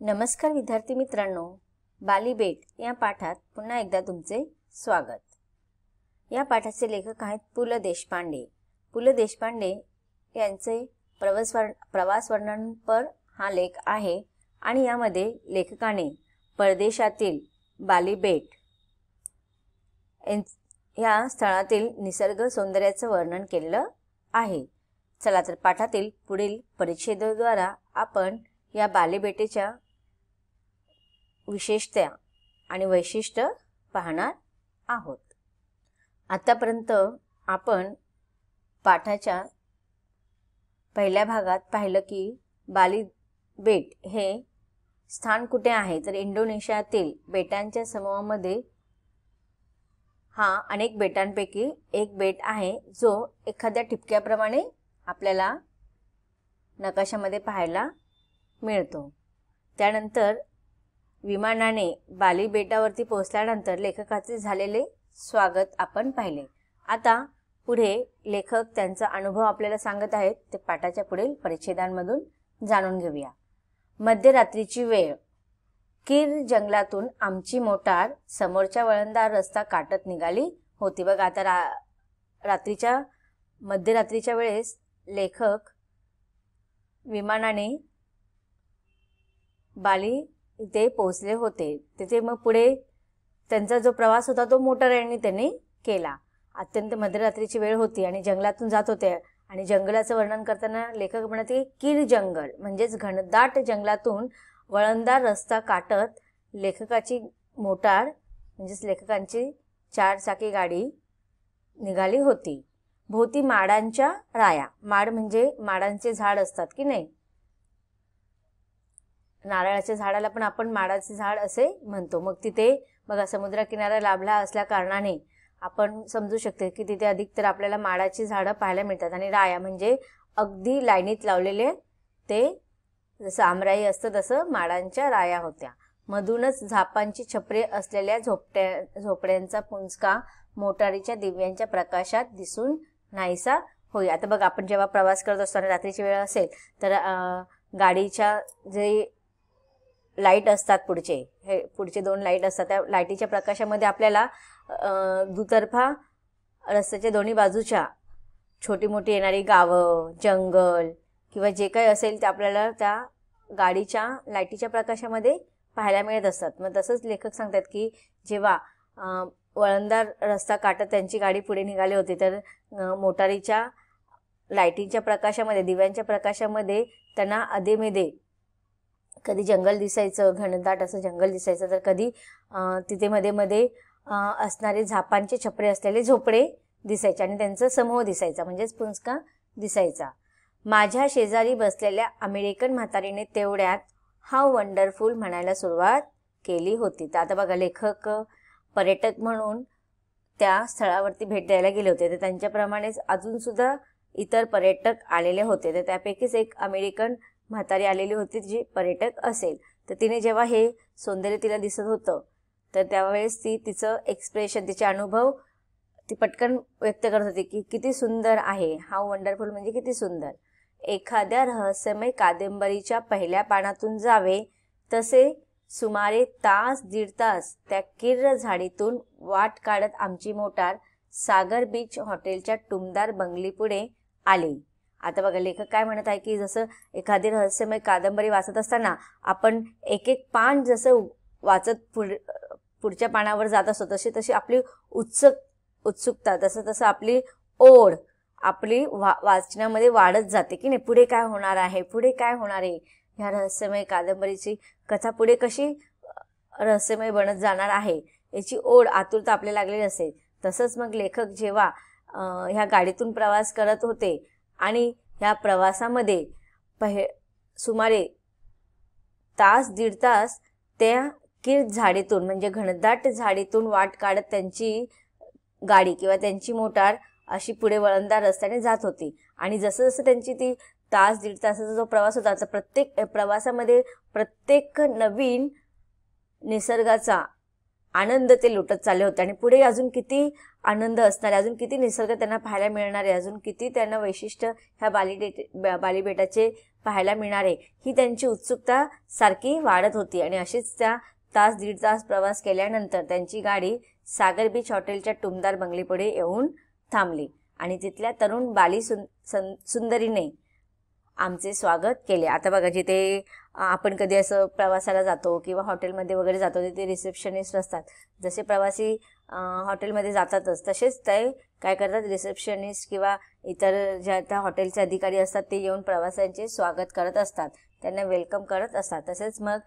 नमस्कार विद्यार्थी मित्रांनो, बाली बेट या पाठात पुन्हा एकदा तुमचे स्वागत। या पाठाचे लेखक आहेत पु ल देशपांडे। पु ल देशपांडे यांचे प्रवास वर्णनपर हा लेख आहे आणि यामध्ये लेखकाने परदेशातील बाली बेट या स्थळातील निसर्ग सौंदर्याचे वर्णन केलेलं आहे। चला तर पाठातील पुढील परिच्छेदाद्वारा आपण या बाली बेटेच्या विशेषता आणि वैशिष्ट्य पाहणार आहोत। आतापर्यंत आपण पाठाच्या पहिल्या भागात पाहिलं की बाली बेट हे स्थान कुठे आहे, तर इंडोनेशियातील बेटांच्या समूहामध्ये हा अनेक बेटांपैकी एक बेट आहे, जो एखाद्या ठिपक्याप्रमाणे आपल्याला नकाशामध्ये पाहायला मिळतो। त्यानंतर विमानाने बाली बेटावरती पोहोचल्यानंतर लेखकाचे झालेले स्वागत आपण पाहिले। आता पुढे लेखक त्यांचा अनुभव आपल्याला सांगत आहेत, ते पाठाच्या पुढील परिच्छेदांमधून जाणून घेऊया। मध्यरात्रीची वेळ, कीर जंगलातून आमची मोटार समोरच्या वळणदार रस्ता काटत निघाली होती। बघा आता रात्रीच्या मध्यरात्रीच्या वेळेस लेखक विमानाने बाली इथे पोहोचले होते। तिथे मग पुढे त्यांचा जो प्रवास होता तो मोटारने त्यांनी केला। अत्यंत मध्यरात्रीची वेळ होती आणि जंगलातून जात होते आणि जंगलाचं वर्णन करताना लेखक म्हणते कीर जंगल म्हणजेच घनदाट जंगलातून वळणदार रस्ता काटत लेखकाची मोटार म्हणजेच लेखकांची 4 चाकी गाडी निघाली होती। भोवती माडांच्या राया, माड म्हणजे माडांचे झाड असतात की नाही, नारळाच्या झाडाला पण आपण माडाचे झाड असे म्हणतो। मग तिथे बघा समुद्रकिनारा लाभला असल्या कारणाने आपण समजू शकते की तिथे अधिकतर आपल्याला माडाची झाडं पाहायला मिळतात आणि राया म्हणजे अगदी लाईनीत लावलेले, ते जसं आमराई असतं तसं माडांच्या राया होत्या। मधूनच झापांची छपरे असलेल्या झोपड्यांचा पुंजका मोटारीच्या दिव्यांच्या प्रकाशात दिसून नाहीसा होई। आता बघा आपण जेव्हा प्रवास करत असताना रात्रीची वेळ असेल तर गाडीच्या जे लाईट असतात पुढचे 2 लाईट असतात, त्या लाईटीच्या प्रकाशामध्ये आपल्याला दुतर्फा रस्त्याच्या दोन्ही बाजूच्या छोटी मोठी येणारी गावं, जंगल किंवा जे काही असेल ते आपल्याला त्या गाडीच्या लाईटीच्या प्रकाशामध्ये पाहायला मिळत असतात। मग तसंच लेखक सांगतात की जेव्हा वळणदार रस्ता काटत त्यांची गाडी पुढे निघाली होती तर मोटारीच्या लाईटीच्या प्रकाशामध्ये, दिव्यांच्या प्रकाशामध्ये त्यांना अधेमध्ये कधी जंगल दिसायचं, घनदाट असं जंगल दिसायचं, तर कधी तिथे मध्ये असणारे झापांचे छपरे असलेले झोपडे दिसायचे आणि त्यांचा समूह दिसायचा म्हणजेच पुंजका दिसायचा। माझ्या शेजारी बसलेल्या अमेरिकन म्हातारीने तेवढ्यात हाऊ वंडरफुल म्हणायला सुरुवात केली होती। तर आता बघा लेखक पर्यटक म्हणून त्या स्थळावरती भेट द्यायला गेले होते, तर त्यांच्याप्रमाणेच अजून सुद्धा इतर पर्यटक आलेले होते, तर त्यापैकीच एक अमेरिकन म्हातारी आलेली होती जी पर्यटक असेल। तर तिने जेव्हा हे सौंदर्य तिला दिसत होतं तर त्यावेळेस ती तिचं एक्सप्रेशन, तिचे अनुभव ती पटकन व्यक्त करत होती की किती सुंदर आहे, हाऊ वंडरफुल म्हणजे किती सुंदर। एखाद्या रहस्यमय कादंबरीच्या पहिल्या पानातून जावे तसे सुमारे तास 1.5 तास त्या किर्र झाडीतून वाट काढत आमची मोटार सागर बीच हॉटेलच्या टुमदार बंगलीपुढे आली। आता बघा लेखक काय म्हणत आहे की जसं एखादी रहस्यमय कादंबरी वाचत असताना आपण एक पान जसं वाचत पुढच्या पानावर जात असतो, तशी आपली उत्सुकता, तसं आपली ओढ आपली वाचनामध्ये वाढत जाते की नाही, पुढे काय होणार आहे, पुढे काय होणार आहे, ह्या रहस्यमय कादंबरीची कथा पुढे कशी रहस्यमय बनत जाणार आहे याची ओढ, आतुरता आपल्याला लागलेली असेल। तसंच मग लेखक जेव्हा ह्या गाडीतून प्रवास करत होते आणि ह्या प्रवासामध्ये सुमारे तास 1.5 तास त्या कीर झाडीतून म्हणजे घनदाट झाडीतून वाट काढत त्यांची गाडी किंवा त्यांची मोटार अशी पुढे वळणदार रस्त्याने जात होती। आणि जसं जसं त्यांची ती तास 1.5 तासाचा जो प्रवास होता, तर प्रत्येक प्रवासामध्ये प्रत्येक नवीन निसर्गाचा आनंद ते लुटत चालले होते आणि पुढे अजून किती आनंद असणार आहे, अजून किती निसर्ग त्यांना पाहायला मिळणार आहे, अजून किती त्यांना वैशिष्ट्य ह्या बाली बेटाचे पाहायला मिळणार आहे ही त्यांची उत्सुकता सारखी वाढत होती. आणि अशीच त्या तास दीड तास प्रवास केल्यानंतर त्यांची गाडी सागर बीच हॉटेलच्या टुमदार बंगलीपुढे येऊन थांबली आणि तिथल्या तरुण बाली सुंदरीने आमचे स्वागत केले. आता बघा, जिथे आपण कधी असं प्रवासाला जातो किंवा हॉटेलमध्ये वगैरे जातो तिथे रिसेप्शनिस्ट असतात. जसे प्रवासी हॉटेलमध्ये जातातच तसेच ते काय करतात, रिसेप्शनिस्ट किंवा इतर ज्या त्या हॉटेलचे अधिकारी असतात ते येऊन प्रवाशांचे स्वागत करत असतात, त्यांना वेलकम करत असतात. तसेच मग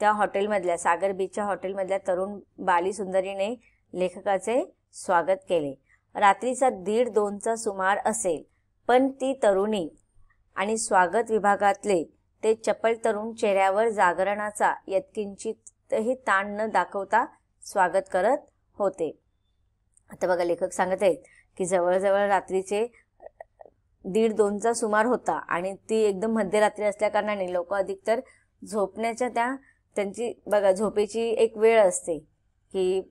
त्या हॉटेलमधल्या सागर बीचच्या हॉटेलमधल्या तरुण बाली सुंदरीने लेखकाचे स्वागत केले. रात्रीचा 1:30-2चा सुमार असेल, पण ती तरुणी आणि स्वागत विभागातले ते चपल तरुण चेहऱ्यावर जागरणाचा यत्किंचितही ताण न दाखवता स्वागत करत होते. आता बघा, लेखक सांगत आहेत की जवळजवळ रात्रीचे 1:30-2चा सुमार होता आणि ती एकदम मध्यरात्री असल्या कारणाने लोक अधिकतर झोपण्याच्या त्यांची बघा झोपेची एक वेळ असते की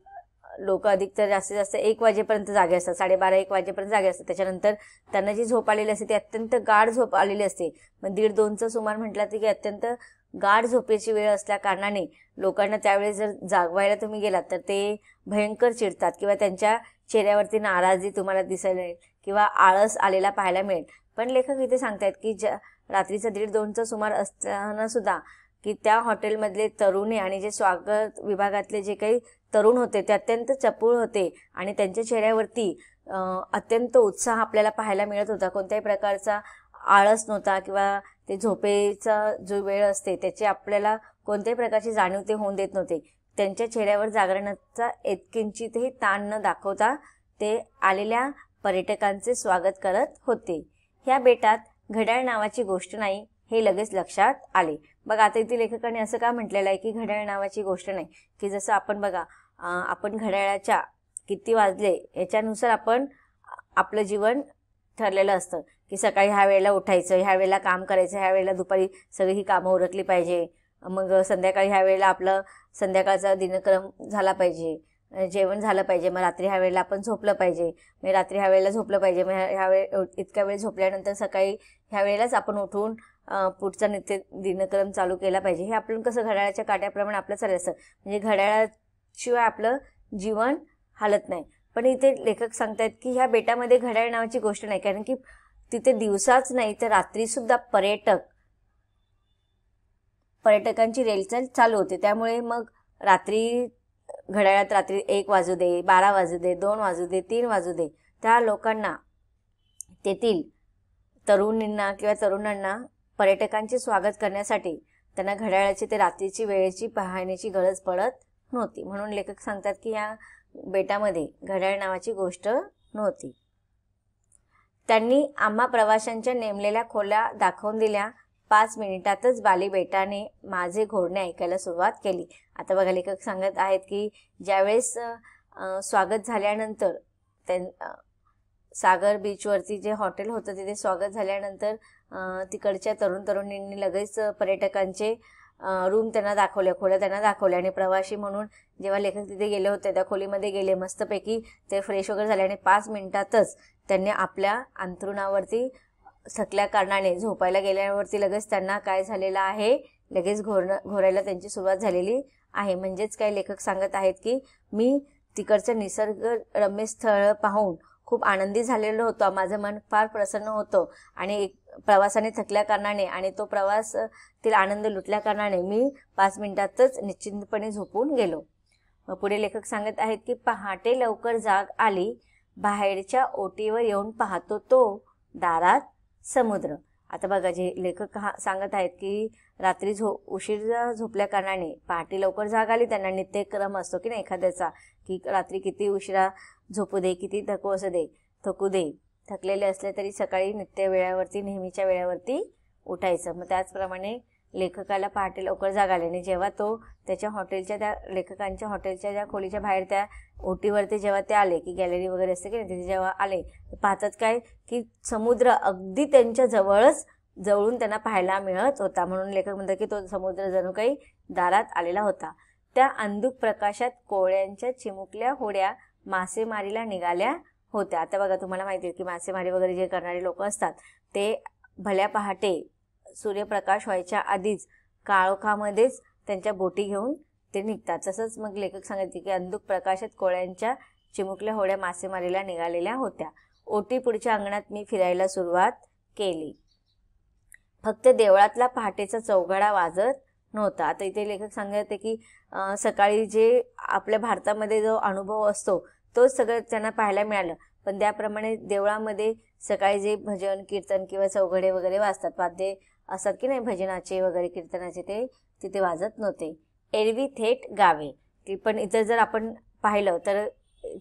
लोक अधिकतर जास्तीत जास्त 1 वाजेपर्यंत जागे असतात, 12:30-1 वाजेपर्यंत जागे असतात. त्याच्यानंतर त्यांना जी झोप आलेली असते ती अत्यंत गाढ झोप आलेली असते. मग 1:30-2चा सुमार म्हटलं की अत्यंत गाढ झोपेची वेळ असल्या कारणाने लोकांना त्यावेळेस जर जागवायला तुम्ही गेलात तर ते भयंकर चिडतात किंवा त्यांच्या चेहऱ्यावरती नाराजी तुम्हाला दिसायला मिळेल किंवा आळस आलेला पाहायला मिळेल. पण लेखक इथे सांगतायत की रात्रीचा 1:30-2चा सुमार असताना सुद्धा की त्या हॉटेलमधले तरुणी आणि जे स्वागत विभागातले जे काही तरुण होते ते अत्यंत चपळ होते आणि त्यांच्या चेहऱ्यावरती अत्यंत उत्साह आपल्याला पाहायला मिळत होता. कोणत्याही प्रकारचा आळस नव्हता किंवा ते झोपेचा जो वेळ असते त्याची आपल्याला कोणत्याही प्रकारची जाणीव ते होऊन देत नव्हते. त्यांच्या चेहऱ्यावर जागरणाचा किंचितही ताण न दाखवता ते आलेल्या पर्यटकांचे स्वागत करत होते. ह्या बेटात घड्याळ नावाची गोष्ट नाही हे लगेच लक्षात आले. बघा, आता इथे लेखकाने असं का म्हटलेलं आहे की घड्याळ नावाची गोष्ट नाही, की जसं आपण बघा आपण घड्याळाच्या किती वाजले याच्यानुसार आपण आपलं जीवन ठरलेलं असतं की सकाळी ह्या वेळेला उठायचं, ह्या वेळेला काम करायचं, ह्या वेळेला दुपारी सगळी ही कामं उरकली पाहिजे, मग संध्याकाळी ह्या वेळेला आपलं संध्याकाळचा दिनक्रम झाला पाहिजे, जेवण झालं पाहिजे, मग रात्री ह्या वेळेला आपण झोपलं पाहिजे, मग रात्री ह्या वेळेला झोपलं पाहिजे, मग ह्या इतक्या वेळ झोपल्यानंतर सकाळी ह्या वेळेलाच आपण उठून पुढचा नित्य दिनक्रम चालू केला पाहिजे. हे आपण कसं घड्याळाच्या काट्याप्रमाणे आपलं चालू असतं, म्हणजे घड्याळाशिवाय आपलं जीवन हालत नाही. पण इथे लेखक सांगतायत की ह्या बेटामध्ये घड्याळ नावाची गोष्ट नाही, कारण की तिथे दिवसाच नाही तर रात्री सुद्धा पर्यटकांची रेलचल चालू होते. त्यामुळे मग घड्याळात रात्री 1 वाजू दे, 12 वाजू दे, 2 वाजू दे, 3 वाजू दे, त्या लोकांना तेथील तरुणींना किंवा तरुणांना पर्यटकांचे स्वागत करण्यासाठी त्यांना घड्याळाची ते रात्रीची वेळेची पाहण्याची गरज पडत नव्हती. म्हणून लेखक सांगतात की या बेटामध्ये घड्याळ नावाची गोष्ट नव्हती. त्यांनी आम्हा प्रवाशांच्या नेमलेल्या खोल्या दाखवून दिल्या. 5 मिनिटातच बाली बेटाने माझे घोरणे ऐकायला सुरुवात केली. आता बघा, लेखक सांगत आहेत की ज्यावेळेस स्वागत झाल्यानंतर सागर बीचवरती जे हॉटेल होतं तिथे स्वागत झाल्यानंतर तिकडच्या तरुणींनी लगेच पर्यटकांचे रूम त्यांना दाखवल्या, खोल्या त्यांना दाखवल्या. आणि प्रवासी म्हणून जेव्हा लेखक तिथे गेले होते त्या खोलीमध्ये गेले, मस्तपैकी ते फ्रेश वगैरे झाले आणि 5 मिनिटातच त्यांनी आपल्या अंथरुणावरती थकल्या कारणाने झोपायला गेल्यावरती लगेच त्यांना काय झालेलं आहे, लगेच घोरायला त्यांची सुरुवात झालेली आहे. म्हणजेच काय लेखक सांगत आहेत की मी तिकडचं निसर्गरम्य स्थळ पाहून खूप आनंदी झालेलो होतो, माझं मन फार प्रसन्न होतं आणि प्रवासाने थकल्या कारणाने आणि तो प्रवासातील आनंद लुटल्या कारणाने मी 5 मिनिटातच निश्चिंतपणे झोपून गेलो. मग पुढे लेखक सांगत आहेत की पहाटे लवकर जाग आली, बाहेरच्या ओटीवर येऊन पाहतो तो दारात समुद्र. आता बघा, जे लेखक सांगत आहेत की रात्री उशीर झोपल्या कारणाने पहाटे लवकर जाग आली. त्यांना नित्यक्रम असतो की नाही एखाद्याचा, की रात्री किती उशिरा झोपू दे, किती थकू दे, थकलेले असले तरी सकाळी नित्य वेळावरती नेहमीच्या वेळावरती उठायचं. मग त्याचप्रमाणे लेखकाला पहाटे लवकर जाग आली आणि जेव्हा तो त्याच्या हॉटेलच्या त्या लेखकांच्या हॉटेलच्या ज्या खोलीच्या बाहेर त्या ओटीवरती जेव्हा ते आले, की गॅलरी वगैरे असते की नाही, तिथे जेव्हा आले पाहतात काय की समुद्र अगदी त्यांच्या जवळून त्यांना पाहायला मिळत होता. म्हणून लेखक म्हणतात की तो समुद्र जणू काही दारात आलेला होता. त्या अंधुक प्रकाशात कोळ्यांच्या चिमुकल्या होड्या मासेमारीला निघाल्या होत्या. आता बघा, तुम्हाला माहिती आहे की मासेमारी वगैरे जे करणारे लोक असतात ते भल्या पहाटे सूर्यप्रकाश व्हायच्या आधीच काळोखामध्येच त्यांच्या बोटी घेऊन ते निघतात. तसंच मग लेखक सांगते की अंधुक प्रकाशात कोळ्यांच्या चिमुकल्या होड्या मासेमारीला निघालेल्या होत्या. ओटी पुढच्या अंगणात मी फिरायला सुरुवात केली. फक्त देवळातला पहाटेचा चौघडा वाजत नव्हता. आता इथे लेखक सांगते की सकाळी जे आपल्या भारतामध्ये जो अनुभव असतो तोच सगळं त्यांना पाहायला मिळालं, पण त्याप्रमाणे देवळामध्ये सकाळी जे भजन कीर्तन किंवा चौघडे वगैरे वाजतात, वाद्ये असतात की नाही भजनाचे वगैरे कीर्तनाचे, ते तिथे वाजत नव्हते. एरवी थेट गावे, ती पण इतर जर आपण पाहिलं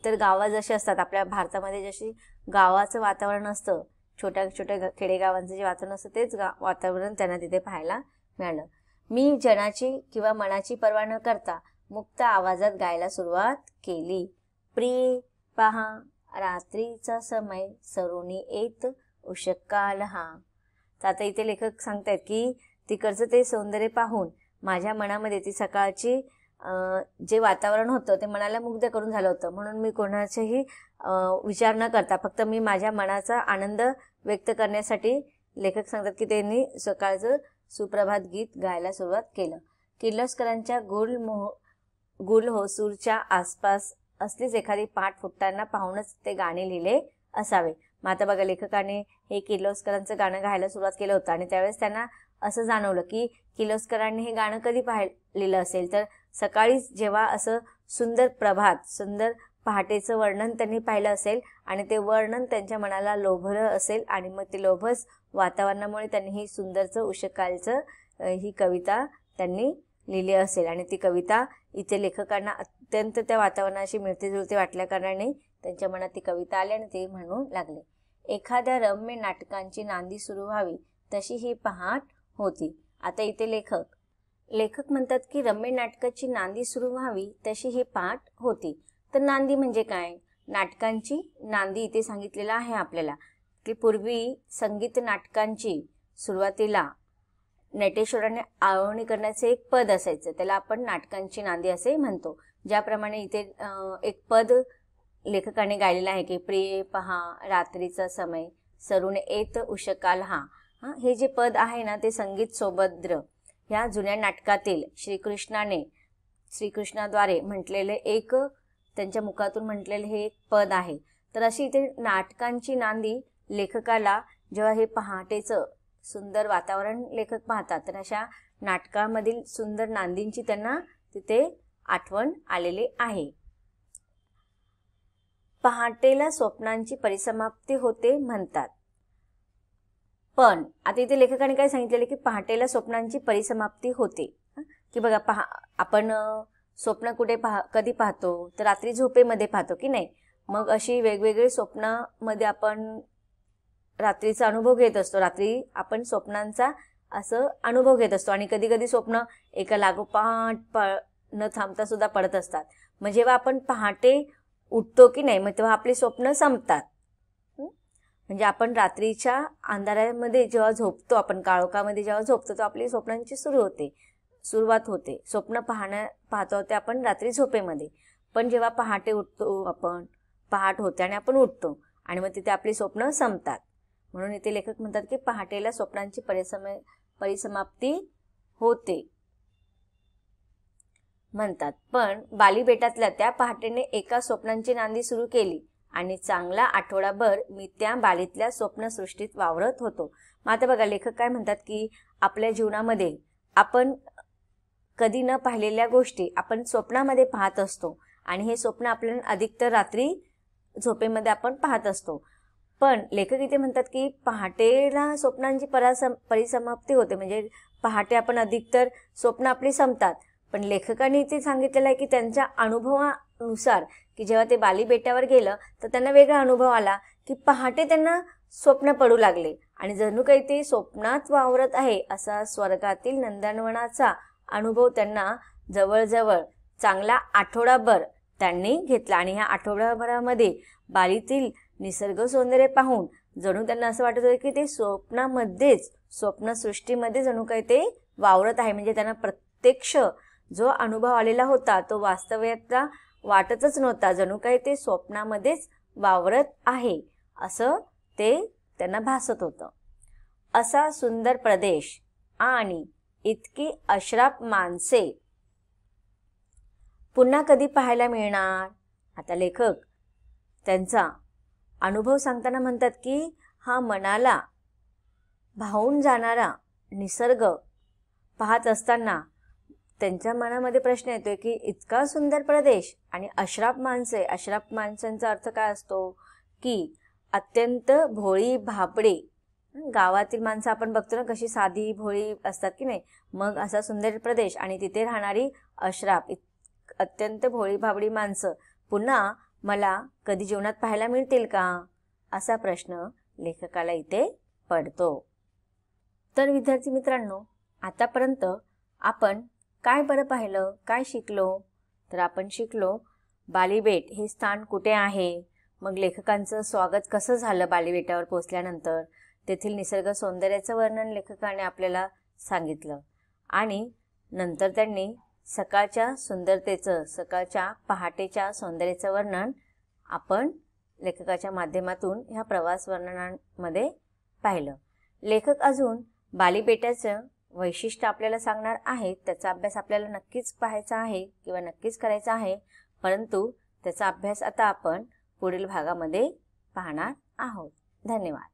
तर गावं जशी असतात आपल्या भारतामध्ये, जशी गावाचं वातावरण असतं, छोट्या छोट्या खेडेगावांचं जे वातावरण असतं तेच वातावरण त्यांना तिथे पाहायला मिळालं. मी जनाची किंवा मनाची पर्वा न करता मुक्त आवाजात गायला सुरुवात केली. प्रिये पहा रात्रीचा समय सरोनी येत उषकाल हा. तर आता इथे लेखक सांगतायत की तिकडचं ते सौंदर्य पाहून माझ्या मनामध्ये ती सकाळची जे वातावरण होतं ते मनाला मुग्ध करून झालं होतं. म्हणून मी कोणाचेही विचार न करता फक्त मी माझ्या मनाचा आनंद व्यक्त करण्यासाठी लेखक सांगतात की त्यांनी सकाळचं सुप्रभात गीत गायला सुरुवात केलं. किर्लोस्करांच्या गुल होसूरच्या आसपास असलीच एखादी पाठ फुटताना पाहूनच ते गाणे लिहिले असावे. मग आता बघा, लेखकाने हे किर्लोस्करांचं गाणं गायला सुरुवात केलं होतं आणि त्यावेळेस त्यांना असं जाणवलं की किर्लोस्करांनी हे गाणं कधी लिहिलं असेल, तर सकाळीच जेव्हा असं सुंदर प्रभात, सुंदर पहाटेचं वर्णन त्यांनी पाहिलं असेल आणि ते वर्णन त्यांच्या मनाला लोभलं असेल आणि मग ते लोभस वातावरणामुळे त्यांनी ही सुंदरचं उषकालचं ही कविता त्यांनी लिहिली असेल. आणि ती कविता इथे लेखकांना अत्यंत त्या वातावरणाशी मिळती जुळती वाटल्या कारणाने त्यांच्या मनात ती कविता आली आणि ते म्हणू लागले. एखाद्या रम्य नाटकांची नांदी सुरू व्हावी तशी ही पहाट होती. आता इथे लेखक म्हणतात की रम्य नाटकाची नांदी सुरू व्हावी तशी ही पहाट होती. तर नांदी म्हणजे काय? नाटकांची नांदी इथे सांगितलेलं आहे आपल्याला की पूर्वी संगीत नाटकांची सुरुवातीला नटेश्वराने आळवणी करण्याचे एक पद असायचं, त्याला आपण नाटकांची नांदी असे म्हणतो. ज्याप्रमाणे इथे एक पद लेखकाने गायलेलं आहे की प्रिये पहा रात्रीचा समय सरून येत उषकाल हा. हे जे पद आहे ना, ते संगीत सौभद्र ह्या जुन्या नाटकातील श्रीकृष्णाद्वारे म्हटलेले एक, त्यांच्या मुखातून म्हटलेले हे एक पद आहे. तर अशी इथे नाटकांची नांदी लेखकाला जेव्हा हे पहाटेचं सुंदर वातावरण लेखक पाहतात, तर अशा नाटकामधील सुंदर नांदींची त्यांना तिथे आठवण आलेली आहे. पहाटेला स्वप्नांची परिसमाप्ती होते म्हणतात. पण आता इथे लेखकाने काय सांगितलेलं की पहाटेला स्वप्नांची परिसमाप्ती होते. की बघा, आपण स्वप्न कुठे कधी पाहतो? तर रात्री झोपेमध्ये पाहतो की नाही. मग अशी वेगवेगळी स्वप्नामध्ये आपण रात्रीचा अनुभव घेत असतो. रात्री आपण स्वप्नांचा असं अनुभव घेत असतो आणि कधी कधी स्वप्न एका लागोपाठ न थांबता सुद्धा पडत असतात. मग जेव्हा आपण पहाटे उठतो की नाही, मग तेव्हा आपली स्वप्न संपतात. म्हणजे आपण रात्रीच्या अंधारामध्ये जेव्हा झोपतो, आपण काळोखामध्ये जेव्हा झोपतो, तर आपली स्वप्नांची सुरुवात होते. स्वप्न पाहतो ते आपण रात्री झोपेमध्ये. पण जेव्हा पहाटे उठतो आपण, पहाट होते आणि आपण उठतो आणि मग तिथे आपली स्वप्न संपतात. म्हणून इथे लेखक म्हणतात की पहाटेला स्वप्नांची परिसमाप्ती होते म्हणतात. पण बाली बेटातल्या त्या पहाटेने एका स्वप्नांची नांदी सुरू केली आणि चांगला आठवडाभर मी त्या बालीतल्या स्वप्नसृष्टीत वावरत होतो. मग आता बघा, लेखक काय म्हणतात की आपल्या जीवनामध्ये आपण कधी न पाहिलेल्या गोष्टी आपण स्वप्नामध्ये पाहत असतो आणि हे स्वप्न आपल्याला अधिकतर रात्री झोपेमध्ये आपण पाहत असतो. पण लेखक इथे म्हणतात की पहाटेला स्वप्नांची परिसमाप्ती होते, म्हणजे पहाटे आपण अधिकतर स्वप्न आपली संपतात. पण लेखकाने इथे सांगितलेलं आहे की त्यांच्या अनुभवानुसार की जेव्हा ते बाली बेटावर गेलं तर त्यांना वेगळा अनुभव आला की पहाटे त्यांना स्वप्न पडू लागले आणि जणू काही ते स्वप्नात वावरत आहे असा स्वर्गातील नंदनवनाचा अनुभव त्यांना जवळजवळ चांगला आठवडाभर त्यांनी घेतला. आणि ह्या आठवडाभरामध्ये बालीतील निसर्ग सौंदर्य पाहून जणू त्यांना असं वाटत होतं की ते स्वप्नसृष्टीमध्ये जणू काही ते वावरत आहे. म्हणजे त्यांना प्रत्यक्ष जो अनुभव आलेला होता तो वास्तव्यातला वाटतच नव्हता, जणू काही ते स्वप्नामध्येच वावरत आहे असं ते त्यांना भासत होतं. असा सुंदर प्रदेश आणि इतकी अश्राप माणसे पुन्हा कधी पाहायला मिळणार? आता लेखक त्यांचा अनुभव सांगताना म्हणतात की हा मनाला भावून जाणारा निसर्ग पाहत असताना त्यांच्या मनामध्ये प्रश्न येतोय की इतका सुंदर प्रदेश आणि अश्राप माणसे. अश्राप माणसांचा अर्थ काय असतो की अत्यंत भोळी भाबडी. गावातील माणसं आपण बघतो ना कशी साधी भोळी असतात की नाही. मग असा सुंदर प्रदेश आणि तिथे राहणारी अश्राप अत्यंत भोळी भाबडी माणसं पुन्हा मला कधी जीवनात पाहायला मिळतील का, असा प्रश्न लेखकाला इथे पडतो. तर विद्यार्थी मित्रांनो, आतापर्यंत आपण काय बरं पाहिलं, काय शिकलो? तर आपण शिकलो बालीबेट हे स्थान कुठे आहे, मग लेखकांचं स्वागत कसं झालं बालीबेटावर पोहोचल्यानंतर, तेथील निसर्ग सौंदर्याचं वर्णन लेखकाने आपल्याला सांगितलं आणि नंतर त्यांनी सकाळच्या सुंदरतेचं, सकाळच्या पहाटेच्या सौंदर्याचं वर्णन आपण लेखकाच्या माध्यमातून ह्या प्रवास वर्णनांमध्ये पाहिलं. लेखक अजून बालीबेटाचं वैशिष्ट्य आपल्याला सांगणार आहेत. त्याचा अभ्यास आपल्याला नक्कीच पाहायचा आहे किंवा नक्कीच करायचा आहे, परंतु त्याचा अभ्यास आता आपण पुढील भागामध्ये पाहणार आहोत. धन्यवाद.